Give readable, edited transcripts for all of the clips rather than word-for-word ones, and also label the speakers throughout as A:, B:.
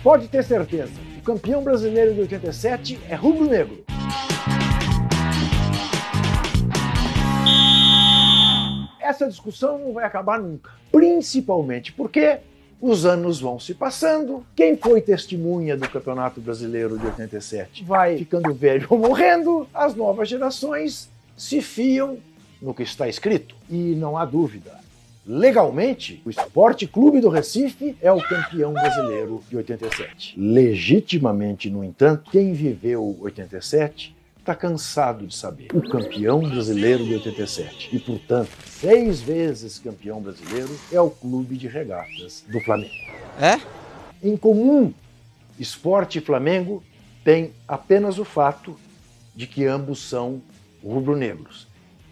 A: Pode ter certeza, o campeão brasileiro de 87 é rubro-negro. Essa discussão não vai acabar nunca, principalmente porque os anos vão se passando, quem foi testemunha do Campeonato Brasileiro de 87 vai ficando velho ou morrendo, as novas gerações se fiam no que está escrito. E não há dúvida, legalmente, o Sport Clube do Recife é o campeão brasileiro de 87. Legitimamente, no entanto, quem viveu 87 está cansado de saber. O campeão brasileiro de 87 e, portanto, 6 vezes campeão brasileiro é o Clube de Regatas do Flamengo.
B: É?
A: Em comum, Sport e Flamengo têm apenas o fato de que ambos são rubro-negros.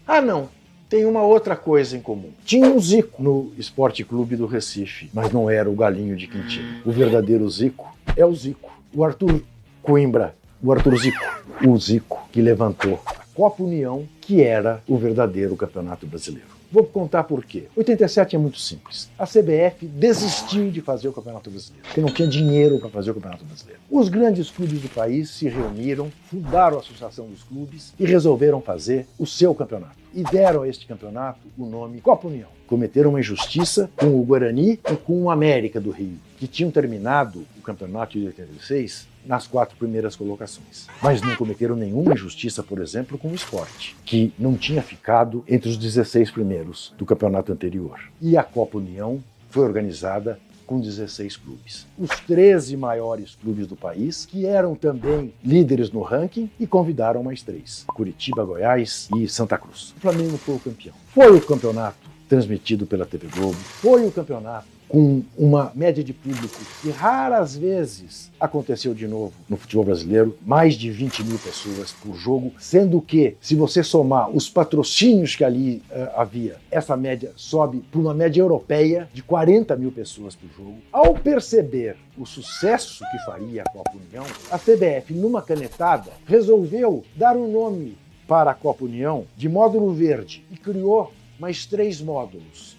A: Ah, não! Tem uma outra coisa em comum. Tinha um Zico no Sport Clube do Recife, mas não era o Galinho de Quintino. O verdadeiro Zico é o Zico. O Arthur Coimbra. O Arthur Zico. O Zico que levantou a Copa União, que era o verdadeiro Campeonato Brasileiro. Vou contar por quê. 87 é muito simples. A CBF desistiu de fazer o Campeonato Brasileiro, porque não tinha dinheiro para fazer o Campeonato Brasileiro. Os grandes clubes do país se reuniram, fundaram a Associação dos Clubes e resolveram fazer o seu campeonato. E deram a este campeonato o nome Copa União. Cometeram uma injustiça com o Guarani e com o América do Rio, que tinham terminado o campeonato de 86 nas 4 primeiras colocações. Mas não cometeram nenhuma injustiça, por exemplo, com o Sport, que não tinha ficado entre os 16 primeiros do campeonato anterior. E a Copa União foi organizada com 16 clubes. Os 13 maiores clubes do país, que eram também líderes no ranking, e convidaram mais 3, Curitiba, Goiás e Santa Cruz. O Flamengo foi o campeão. Foi o campeonato transmitido pela TV Globo, foi o campeonato com uma média de público que raras vezes aconteceu de novo no futebol brasileiro, mais de 20 mil pessoas por jogo, sendo que, se você somar os patrocínios que ali havia, essa média sobe para uma média europeia de 40 mil pessoas por jogo. Ao perceber o sucesso que faria a Copa União, a CBF, numa canetada, resolveu dar um nome para a Copa União de módulo verde e criou mais 3 módulos.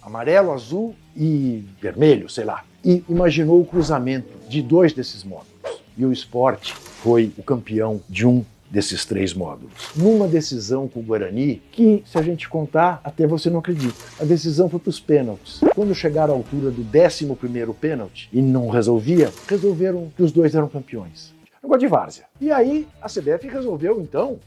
A: Amarelo, azul e vermelho, sei lá. E imaginou o cruzamento de 2 desses módulos. E o Sport foi o campeão de um desses 3 módulos. Numa decisão com o Guarani, que, se a gente contar, até você não acredita. A decisão foi para os pênaltis. Quando chegaram à altura do 11º pênalti e não resolvia, resolveram que os 2 eram campeões. Negócio de várzea. E aí a CBF resolveu, então,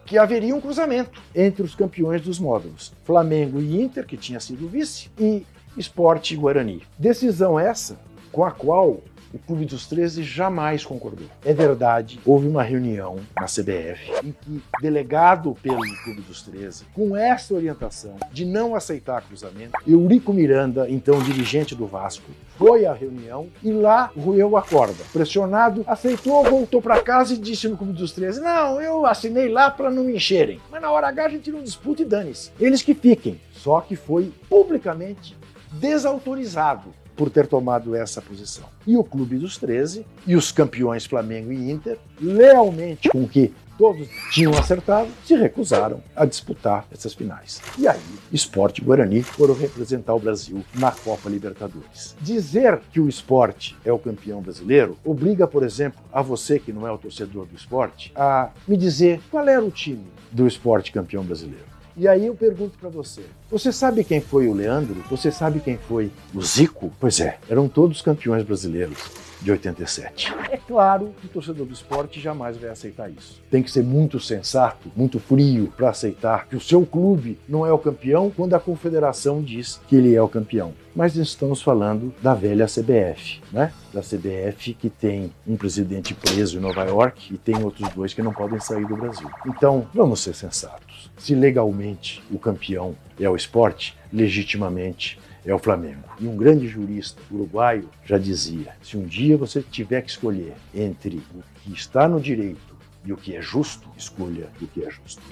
A: que haveria um cruzamento entre os campeões dos módulos, Flamengo e Inter, que tinha sido vice, e Sport e Guarani. Decisão essa com a qual o Clube dos 13 jamais concordou. É verdade, houve uma reunião na CBF em que, delegado pelo Clube dos 13, com essa orientação de não aceitar cruzamento, Eurico Miranda, então dirigente do Vasco, foi à reunião e lá roeu a corda. Pressionado, aceitou, voltou para casa e disse no Clube dos 13, não, eu assinei lá para não me encherem. Mas na hora H a gente não disputa e dane-se. Eles que fiquem. Só que foi publicamente desautorizado por ter tomado essa posição. E o Clube dos 13 e os campeões Flamengo e Inter, lealmente com o que todos tinham acertado, se recusaram a disputar essas finais. E aí, Sport e Guarani foram representar o Brasil na Copa Libertadores. Dizer que o Sport é o campeão brasileiro obriga, por exemplo, a você que não é o torcedor do Sport, a me dizer qual era o time do Sport campeão brasileiro. E aí eu pergunto para você, você sabe quem foi o Leandro? Você sabe quem foi o Zico? Pois é, eram todos campeões brasileiros de 87. É claro que o torcedor do esporte jamais vai aceitar isso. Tem que ser muito sensato, muito frio para aceitar que o seu clube não é o campeão quando a confederação diz que ele é o campeão. Mas estamos falando da velha CBF, né? Da CBF que tem um presidente preso em Nova York e tem outros 2 que não podem sair do Brasil. Então, vamos ser sensatos. Se legalmente o campeão é o Sport, legitimamente é o Flamengo. E um grande jurista uruguaio já dizia, se um dia você tiver que escolher entre o que está no direito e o que é justo, escolha o que é justo.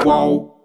C: Qual?